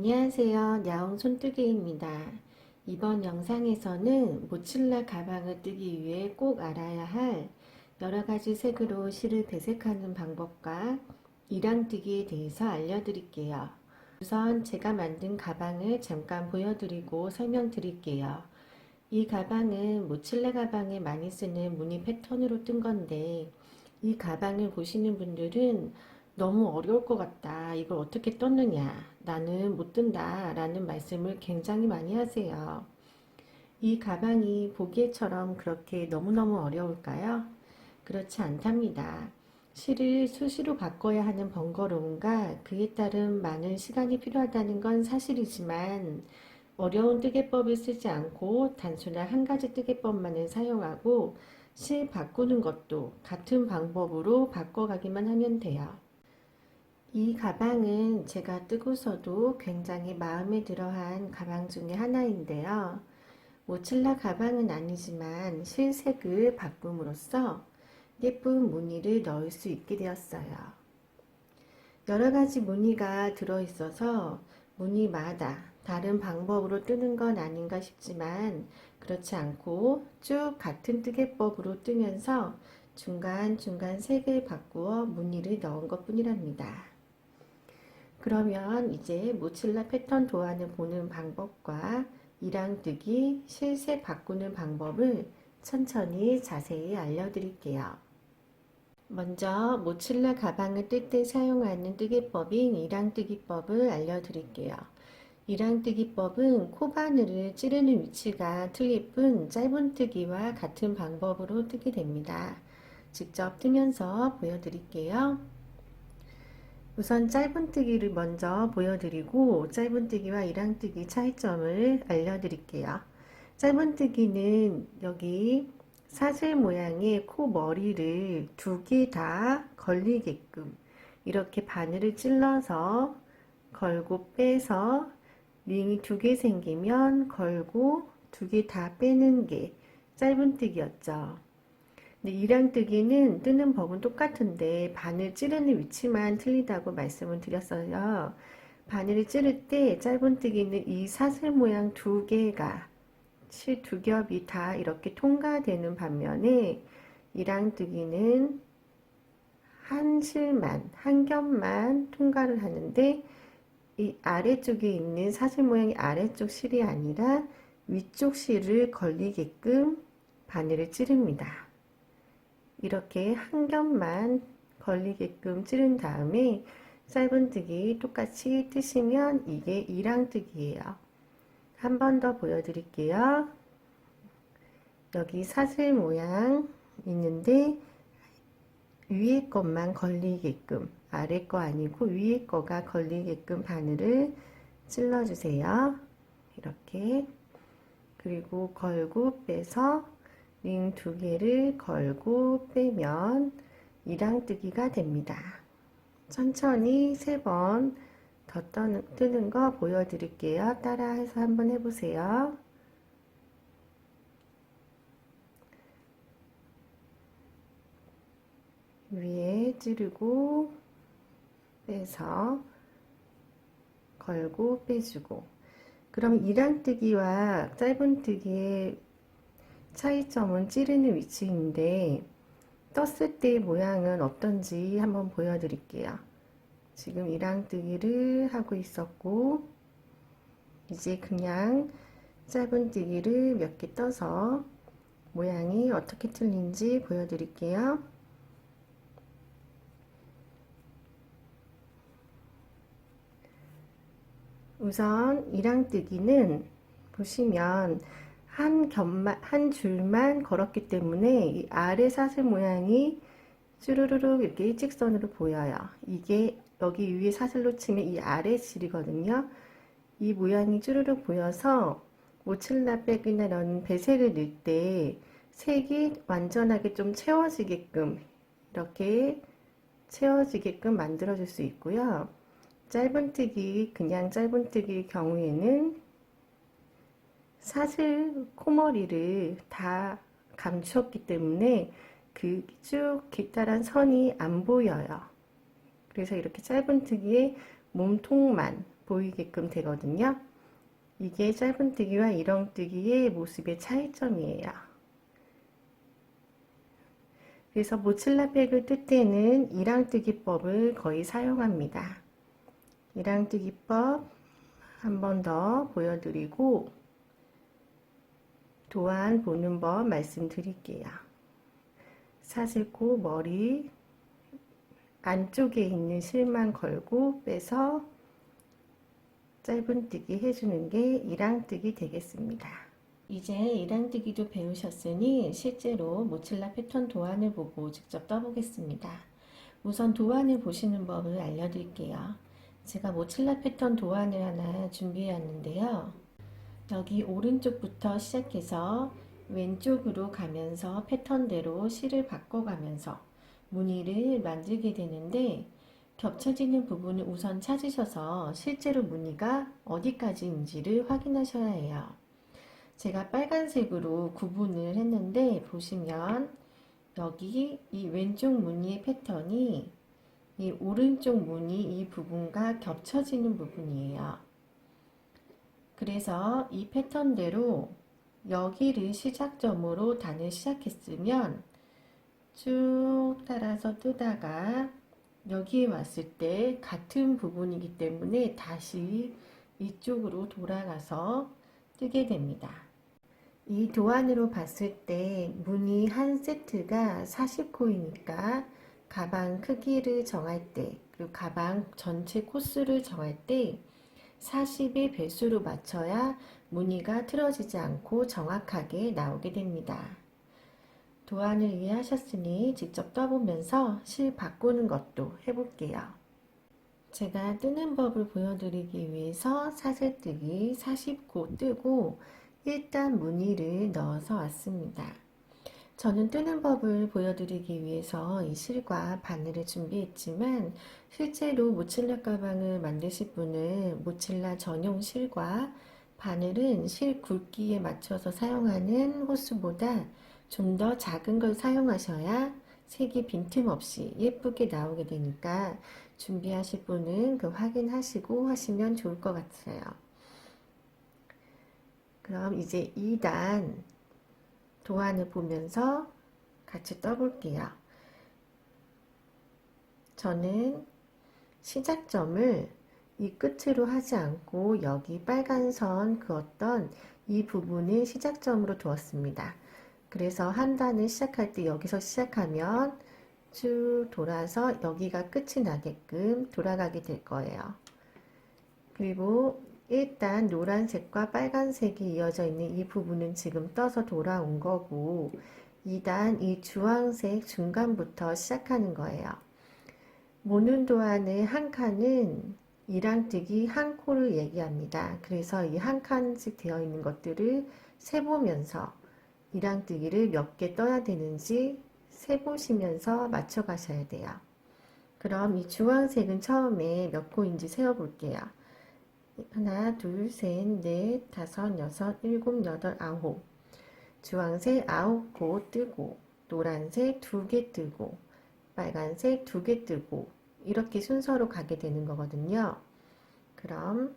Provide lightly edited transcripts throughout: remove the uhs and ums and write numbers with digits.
안녕하세요. 야옹 손뜨개입니다. 이번 영상에서는 모칠라 가방을 뜨기 위해 꼭 알아야 할 여러가지 색으로 실을 배색하는 방법과 이랑뜨기에 대해서 알려드릴게요. 우선 제가 만든 가방을 잠깐 보여드리고 설명드릴게요. 이 가방은 모칠라 가방에 많이 쓰는 무늬 패턴으로 뜬 건데, 이 가방을 보시는 분들은 너무 어려울 것 같다, 이걸 어떻게 떴느냐, 나는 못 뜬다 라는 말씀을 굉장히 많이 하세요. 이 가방이 보기에처럼 그렇게 너무너무 어려울까요? 그렇지 않답니다. 실을 수시로 바꿔야 하는 번거로움과 그에 따른 많은 시간이 필요하다는 건 사실이지만, 어려운 뜨개법을 쓰지 않고 단순한 한 가지 뜨개법만을 사용하고 실 바꾸는 것도 같은 방법으로 바꿔가기만 하면 돼요. 이 가방은 제가 뜨고서도 굉장히 마음에 들어한 가방 중에 하나인데요. 모칠라 가방은 아니지만 실색을 바꿈으로써 예쁜 무늬를 넣을 수 있게 되었어요. 여러 가지 무늬가 들어있어서 무늬마다 다른 방법으로 뜨는 건 아닌가 싶지만, 그렇지 않고 쭉 같은 뜨개법으로 뜨면서 중간중간 색을 바꾸어 무늬를 넣은 것 뿐이랍니다. 그러면 이제 모칠라 패턴 도안을 보는 방법과 이랑뜨기, 실색 바꾸는 방법을 천천히 자세히 알려드릴게요. 먼저 모칠라 가방을 뜰 때 사용하는 뜨개법인 이랑뜨기법을 알려드릴게요. 이랑뜨기법은 코바늘을 찌르는 위치가 틀릴 뿐 짧은뜨기와 같은 방법으로 뜨게 됩니다. 직접 뜨면서 보여드릴게요. 우선 짧은뜨기를 먼저 보여드리고 짧은뜨기와 이랑뜨기 차이점을 알려드릴게요. 짧은뜨기는 여기 사슬 모양의 코 머리를 두 개 다 걸리게끔 이렇게 바늘을 찔러서 걸고 빼서 링이 두 개 생기면 걸고 두 개 다 빼는 게 짧은뜨기였죠. 근데 이랑뜨기는 뜨는 법은 똑같은데 바늘 찌르는 위치만 틀리다고 말씀을 드렸어요. 바늘을 찌를 때 짧은뜨기는 이 사슬 모양 두 개가 실 두 겹이 다 이렇게 통과되는 반면에 이랑뜨기는 한 실만, 한 겹만 통과를 하는데, 이 아래쪽에 있는 사슬 모양의 아래쪽 실이 아니라 위쪽 실을 걸리게끔 바늘을 찌릅니다. 이렇게 한 겹만 걸리게끔 찌른 다음에 짧은뜨기 똑같이 뜨시면 이게 이랑뜨기예요. 한 번 더 보여드릴게요. 여기 사슬 모양 있는데 위에 것만 걸리게끔, 아래 거 아니고 위에 거가 걸리게끔 바늘을 찔러 주세요. 이렇게. 그리고 걸고 빼서 링 두 개를 걸고 빼면 이랑뜨기가 됩니다. 천천히 세 번 더 뜨는 거 보여드릴게요. 따라해서 한번 해보세요. 위에 찌르고 빼서 걸고 빼주고. 그럼 이랑뜨기와 짧은뜨기의 차이점은 찌르는 위치인데, 떴을 때 모양은 어떤지 한번 보여드릴게요. 지금 이랑뜨기를 하고 있었고, 이제 그냥 짧은뜨기를 몇 개 떠서 모양이 어떻게 틀린지 보여드릴게요. 우선 이랑뜨기는 보시면 한 줄만 걸었기 때문에 이 아래 사슬 모양이 쭈루루룩 이렇게 일직선으로 보여요. 이게 여기 위에 사슬로 치면 이 아래 실이거든요. 이 모양이 쭈루룩 보여서 모칠라 백이나 이런 배색을 넣을 때 색이 완전하게 좀 채워지게끔, 이렇게 채워지게끔 만들어 줄 수 있고요. 짧은뜨기, 그냥 짧은뜨기의 경우에는 사슬 코머리를 다 감추었기 때문에 그 쭉 길다란 선이 안 보여요. 그래서 이렇게 짧은뜨기의 몸통만 보이게끔 되거든요. 이게 짧은뜨기와 이렁뜨기의 모습의 차이점이에요. 그래서 모칠라백을 뜰 때는 이랑뜨기법을 거의 사용합니다. 이랑뜨기법 한 번 더 보여드리고 도안 보는 법 말씀드릴게요. 사슬코 머리 안쪽에 있는 실만 걸고 빼서 짧은뜨기 해주는 게 이랑뜨기 되겠습니다. 이제 이랑뜨기도 배우셨으니 실제로 모칠라 패턴 도안을 보고 직접 떠보겠습니다. 우선 도안을 보시는 법을 알려드릴게요. 제가 모칠라 패턴 도안을 하나 준비해 왔는데요. 여기 오른쪽부터 시작해서 왼쪽으로 가면서 패턴대로 실을 바꿔가면서 무늬를 만들게 되는데, 겹쳐지는 부분을 우선 찾으셔서 실제로 무늬가 어디까지인지를 확인하셔야 해요. 제가 빨간색으로 구분을 했는데 보시면 여기 이 왼쪽 무늬의 패턴이 이 오른쪽 무늬 이 부분과 겹쳐지는 부분이에요. 그래서 이 패턴대로 여기를 시작점으로 단을 시작했으면 쭉 따라서 뜨다가 여기에 왔을 때 같은 부분이기 때문에 다시 이쪽으로 돌아가서 뜨게 됩니다. 이 도안으로 봤을 때 무늬 한 세트가 40코이니까 가방 크기를 정할 때, 그리고 가방 전체 코스를 정할 때 40의 배수로 맞춰야 무늬가 틀어지지 않고 정확하게 나오게 됩니다. 도안을 이해하셨으니 직접 떠보면서 실 바꾸는 것도 해볼게요. 제가 뜨는 법을 보여드리기 위해서 사슬뜨기 40코 뜨고 일단 무늬를 넣어서 왔습니다. 저는 뜨는 법을 보여드리기 위해서 이 실과 바늘을 준비했지만 실제로 모칠라 가방을 만드실 분은 모칠라 전용 실과 바늘은 실 굵기에 맞춰서 사용하는 호수보다 좀 더 작은 걸 사용하셔야 색이 빈틈없이 예쁘게 나오게 되니까 준비하실 분은 그 확인하시고 하시면 좋을 것 같아요. 그럼 이제 2단 도안을 보면서 같이 떠볼게요. 저는 시작점을 이 끝으로 하지 않고 여기 빨간 선 그었던 이 부분을 시작점으로 두었습니다. 그래서 한 단을 시작할 때 여기서 시작하면 쭉 돌아서 여기가 끝이 나게끔 돌아가게 될 거예요. 그리고 일단 노란색과 빨간색이 이어져 있는 이 부분은 지금 떠서 돌아온 거고 2단 이 주황색 중간부터 시작하는 거예요. 모는 도안의 한 칸은 이랑뜨기 한 코를 얘기합니다. 그래서 이 한 칸씩 되어 있는 것들을 세보면서 이랑뜨기를 몇 개 떠야 되는지 세보시면서 맞춰 가셔야 돼요. 그럼 이 주황색은 처음에 몇 코인지 세어볼게요. 하나, 둘, 셋, 넷, 다섯, 여섯, 일곱, 여덟, 아홉. 주황색 9코 뜨고, 노란색 2개 뜨고, 빨간색 2개 뜨고, 이렇게 순서로 가게 되는 거거든요. 그럼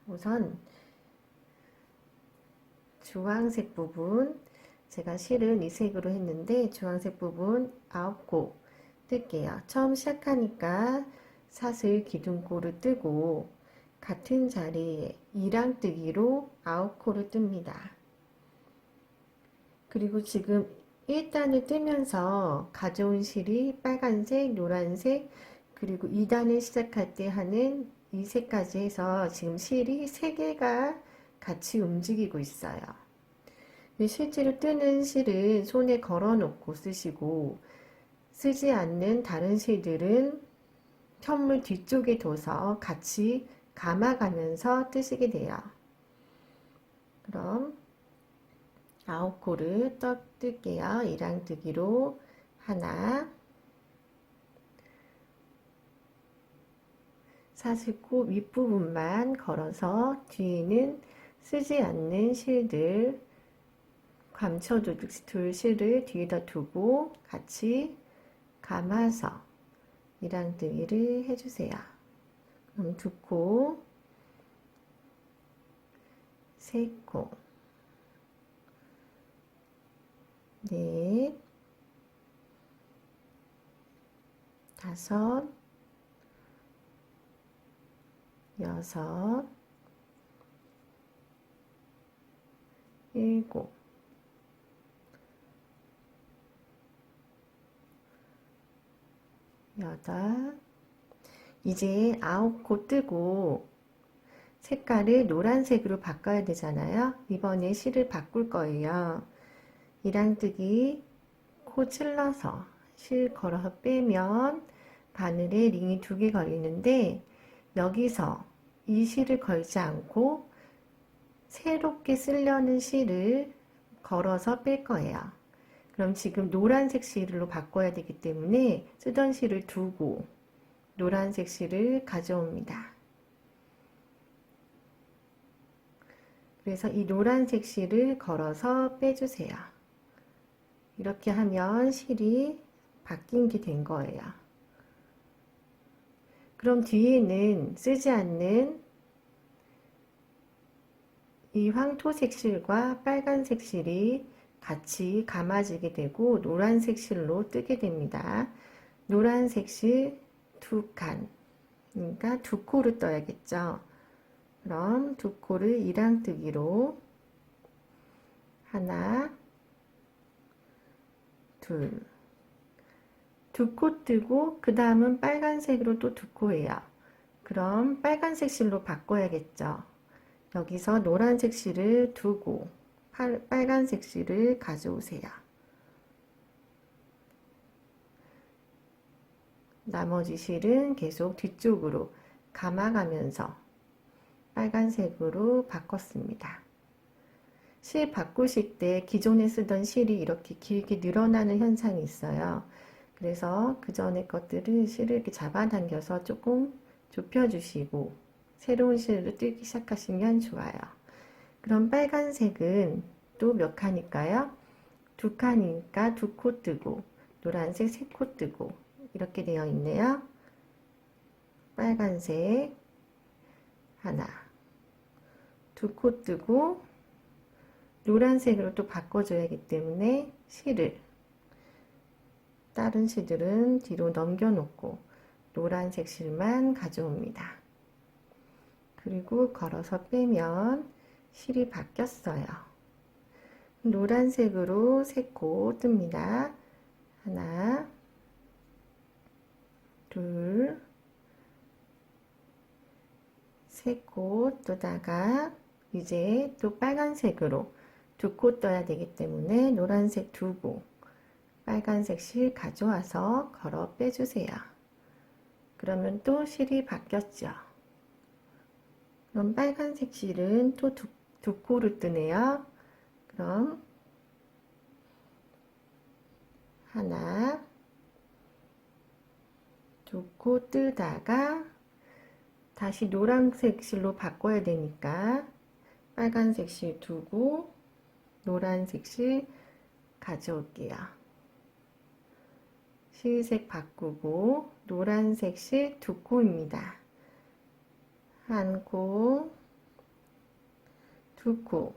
우선 주황색 부분, 제가 실은 이 색으로 했는데 주황색 부분 9코 뜰게요. 처음 시작하니까 사슬 기둥코를 뜨고 같은 자리에 이랑뜨기로 9코를 뜹니다. 그리고 지금 1단을 뜨면서 가져온 실이 빨간색, 노란색, 그리고 2단을 시작할 때 하는 이 색까지 해서 지금 실이 3개가 같이 움직이고 있어요. 실제로 뜨는 실은 손에 걸어 놓고 쓰시고 쓰지 않는 다른 실들은 현물 뒤쪽에 둬서 같이 감아가면서 뜨시게 돼요. 그럼 9코를 뜰게요. 이랑뜨기로 하나, 사슬코 윗부분만 걸어서 뒤에는 쓰지 않는 실들 감춰두듯이 둘 실을 뒤에다 두고 같이 감아서 이랑뜨기를 해주세요. 그럼 2코 3코, 넷, 5, 6, 7, 8, 이제 9코 뜨고 색깔을 노란색으로 바꿔야 되잖아요. 이번에 실을 바꿀 거예요. 이랑뜨기 코 찔러서 실 걸어서 빼면 바늘에 링이 2개 걸리는데 여기서 이 실을 걸지 않고 새롭게 쓰려는 실을 걸어서 뺄 거예요. 그럼 지금 노란색 실로 바꿔야 되기 때문에 쓰던 실을 두고 노란색 실을 가져옵니다. 그래서 이 노란색 실을 걸어서 빼주세요. 이렇게 하면 실이 바뀐 게 된 거예요. 그럼 뒤에는 쓰지 않는 이 황토색 실과 빨간색 실이 같이 감아지게 되고 노란색 실로 뜨게 됩니다. 노란색 실 2칸, 그러니까 2코를 떠야겠죠. 그럼 2코를 이랑뜨기로 하나, 둘, 2코 뜨고 그 다음은 빨간색으로 또 2코예요. 그럼 빨간색 실로 바꿔야겠죠. 여기서 노란색 실을 두고 빨간색 실을 가져오세요. 나머지 실은 계속 뒤쪽으로 감아가면서 빨간색으로 바꿨습니다. 실 바꾸실 때 기존에 쓰던 실이 이렇게 길게 늘어나는 현상이 있어요. 그래서 그 전에 것들을 실을 이렇게 잡아당겨서 조금 좁혀주시고 새로운 실로 뜨기 시작하시면 좋아요. 그럼 빨간색은 또 몇 칸일까요? 2칸이니까 2코 뜨고 노란색 3코 뜨고 이렇게 되어 있네요. 빨간색 하나, 2코 뜨고 노란색으로 또 바꿔줘야 하기 때문에 실을 다른 실들은 뒤로 넘겨놓고 노란색 실만 가져옵니다. 그리고 걸어서 빼면 실이 바뀌었어요. 노란색으로 3코 뜹니다. 하나, 둘, 3코 뜨다가 이제 또 빨간색으로 2코 떠야 되기 때문에 노란색 두고 빨간색 실 가져와서 걸어 빼주세요. 그러면 또 실이 바뀌었죠. 그럼 빨간색 실은 또 두 코를 뜨네요. 그럼 하나, 2코 뜨다가 다시 노란색 실로 바꿔야 되니까 빨간색 실 두고 노란색 실 가져올게요. 실색 바꾸고 노란색 실 2코입니다. 1코, 2코,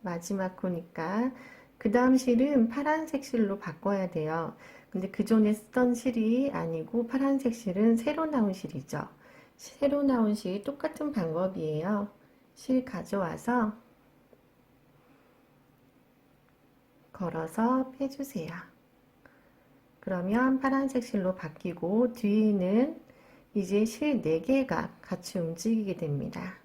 마지막 코니까 그 다음 실은 파란색 실로 바꿔야 돼요. 근데 그 전에 쓰던 실이 아니고 파란색 실은 새로 나온 실이죠. 새로 나온 실 똑같은 방법이에요. 실 가져와서 걸어서 빼주세요. 그러면 파란색 실로 바뀌고 뒤에는 이제 실 4개가 같이 움직이게 됩니다.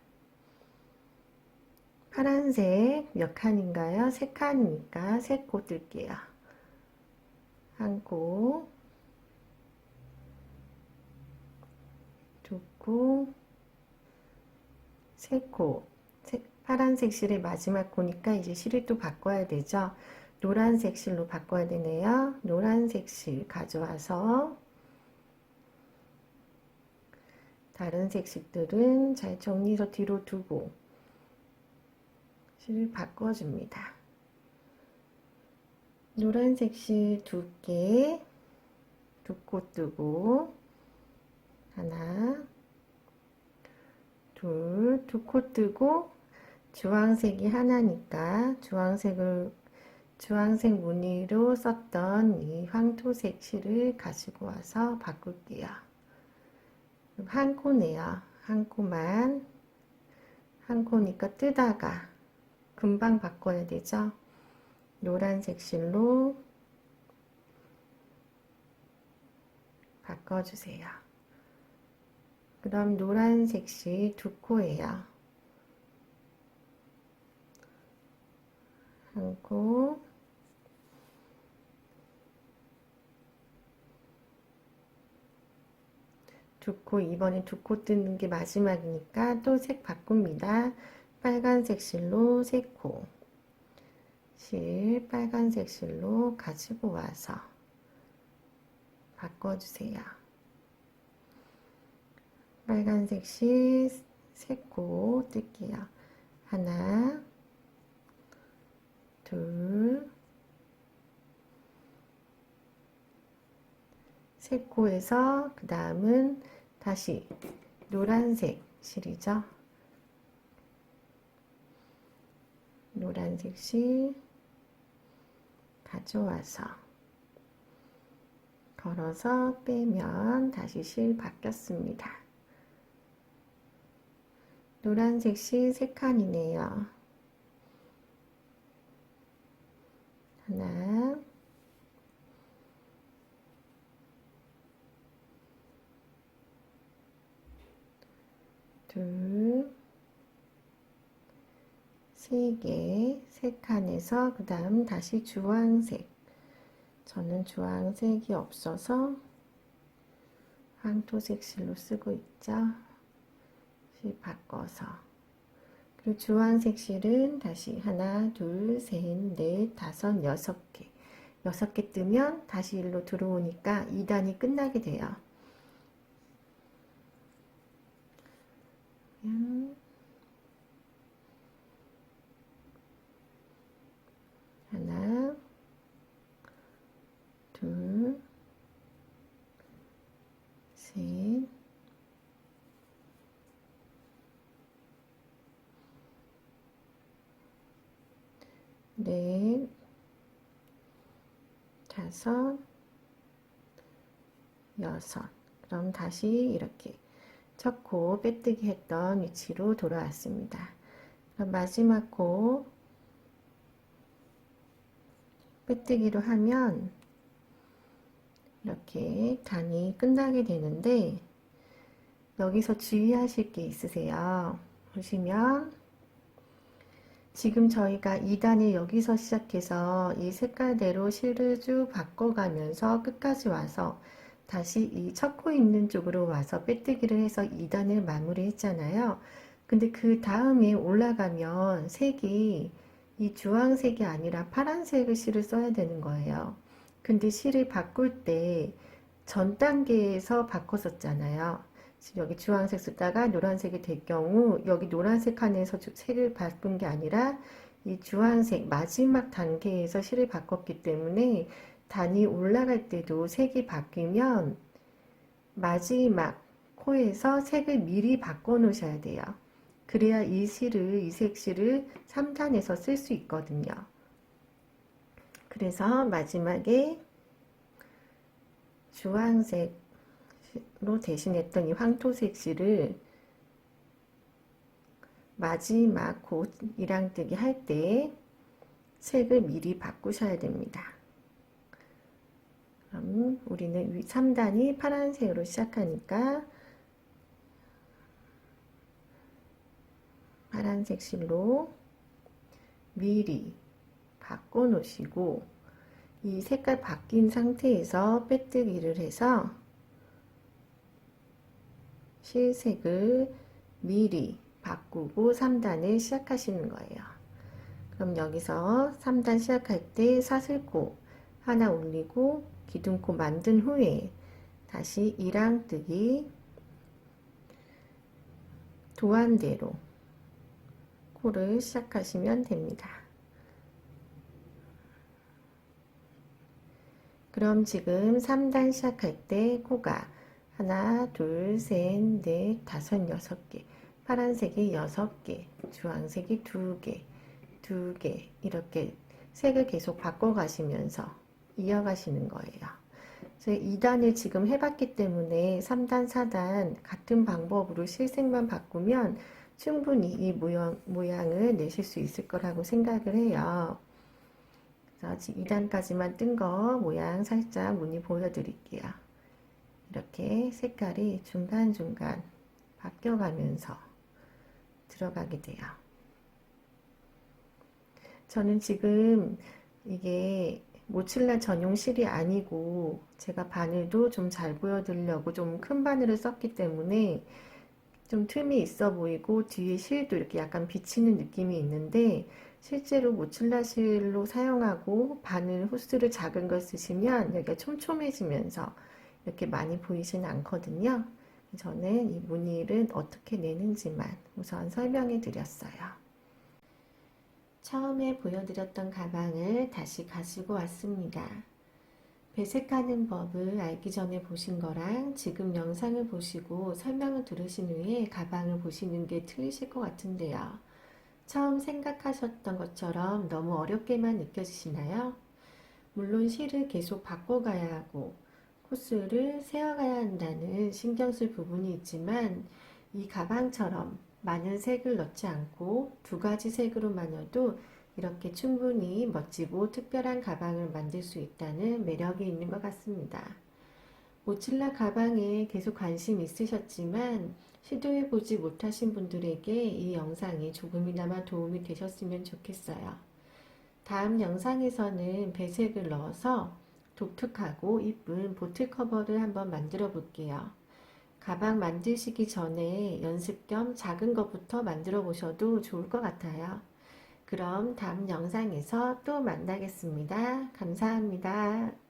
파란색 몇 칸인가요? 3칸이니까 3코 뜰게요. 1코, 2코, 3코. 파란색 실의 마지막 코니까 이제 실을 또 바꿔야 되죠. 노란색 실로 바꿔야 되네요. 노란색 실 가져와서 다른 색실들은 잘 정리해서 뒤로 두고 실 바꿔줍니다. 노란색 실 2개, 2코 뜨고 하나, 둘, 2코 뜨고 주황색이 하나니까 주황색 무늬로 썼던 이 황토색 실을 가지고 와서 바꿀게요. 한 코네요. 한 코만. 한 코니까 뜨다가 금방 바꿔야 되죠. 노란색 실로 바꿔주세요. 그럼 노란색 실 두 코예요. 한 코, 두 코, 이번에 두 코 뜨는 게 마지막이니까 또 색 바꿉니다. 빨간색 실로 세 코, 실 빨간색 실로 가지고 와서 바꿔주세요. 빨간색 실 세 코 뜰게요. 하나, 둘, 세 코에서 그 다음은 다시 노란색 실이죠. 노란색 실 가져와서 걸어서 빼면 다시 실 바뀌었습니다. 노란색 실 3칸이네요. 하나, 둘, 세 개, 3칸에서 그 다음 다시 주황색. 저는 주황색이 없어서 황토색 실로 쓰고 있죠. 실 바꿔서. 그리고 주황색 실은 다시 하나, 둘, 셋, 넷, 다섯, 6개. 6개 뜨면 다시 일로 들어오니까 2단이 끝나게 돼요. 하나, 둘, 셋, 넷, 다섯, 6. 그럼 다시 이렇게 첫 코 빼뜨기 했던 위치로 돌아왔습니다. 그럼 마지막 코 빼뜨기로 하면 이렇게 단이 끝나게 되는데 여기서 주의하실 게 있으세요. 보시면 지금 저희가 2단을 여기서 시작해서 이 색깔대로 실을 쭉 바꿔가면서 끝까지 와서 다시 이 첫 코 있는 쪽으로 와서 빼뜨기를 해서 2단을 마무리 했잖아요. 근데 그 다음에 올라가면 색이 이 주황색이 아니라 파란색의 실을 써야 되는 거예요. 근데 실을 바꿀 때 전 단계에서 바꿨었잖아요. 지금 여기 주황색 쓰다가 노란색이 될 경우 여기 노란색 칸에서 색을 바꾼 게 아니라 이 주황색 마지막 단계에서 실을 바꿨기 때문에 단이 올라갈 때도 색이 바뀌면 마지막 코에서 색을 미리 바꿔 놓으셔야 돼요. 그래야 이 색실을 3단에서 쓸 수 있거든요. 그래서 마지막에 주황색으로 대신했던 이 황토색 실을 마지막 곧 이랑뜨기 할 때 색을 미리 바꾸셔야 됩니다. 그럼 우리는 3단이 파란색으로 시작하니까 파란색 실로 미리 바꿔 놓으시고 이 색깔 바뀐 상태에서 빼뜨기를 해서 실색을 미리 바꾸고 3단을 시작하시는 거예요. 그럼 여기서 3단 시작할 때 사슬코 하나 올리고 기둥코 만든 후에 다시 이랑뜨기 도안대로 코를 시작하시면 됩니다. 그럼 지금 3단 시작할 때 코가 하나, 둘, 셋, 넷, 다섯, 6개 파란색이 6개, 주황색이 2개, 2개 이렇게 색을 계속 바꿔가시면서 이어가시는 거예요. 그래서 2단을 지금 해봤기 때문에 3단, 4단 같은 방법으로 실색만 바꾸면 충분히 이 모양을 내실 수 있을 거라고 생각을 해요. 그래서 지금 2단까지만 뜬 거 모양 살짝 무늬 보여드릴게요. 이렇게 색깔이 중간중간 바뀌어가면서 들어가게 돼요. 저는 지금 이게 모칠라 전용 실이 아니고 제가 바늘도 좀 잘 보여드리려고 좀 큰 바늘을 썼기 때문에 좀 틈이 있어 보이고 뒤에 실도 이렇게 약간 비치는 느낌이 있는데 실제로 모칠라 실로 사용하고 바늘 호스를 작은 걸 쓰시면 여기가 촘촘해지면서 이렇게 많이 보이지는 않거든요. 저는 이 무늬를 어떻게 내는지만 우선 설명해 드렸어요. 처음에 보여드렸던 가방을 다시 가지고 왔습니다. 배색하는 법을 알기 전에 보신 거랑 지금 영상을 보시고 설명을 들으신 후에 가방을 보시는 게 틀리실 것 같은데요. 처음 생각하셨던 것처럼 너무 어렵게만 느껴지시나요? 물론 실을 계속 바꿔가야 하고 코스를 세워가야 한다는 신경 쓸 부분이 있지만 이 가방처럼 많은 색을 넣지 않고 2가지 색으로만 넣어도 이렇게 충분히 멋지고 특별한 가방을 만들 수 있다는 매력이 있는 것 같습니다. 모칠라 가방에 계속 관심 있으셨지만 시도해보지 못하신 분들에게 이 영상이 조금이나마 도움이 되셨으면 좋겠어요. 다음 영상에서는 배색을 넣어서 독특하고 이쁜 보틀 커버를 한번 만들어 볼게요. 가방 만드시기 전에 연습 겸 작은 것부터 만들어 보셔도 좋을 것 같아요. 그럼 다음 영상에서 또 만나겠습니다. 감사합니다.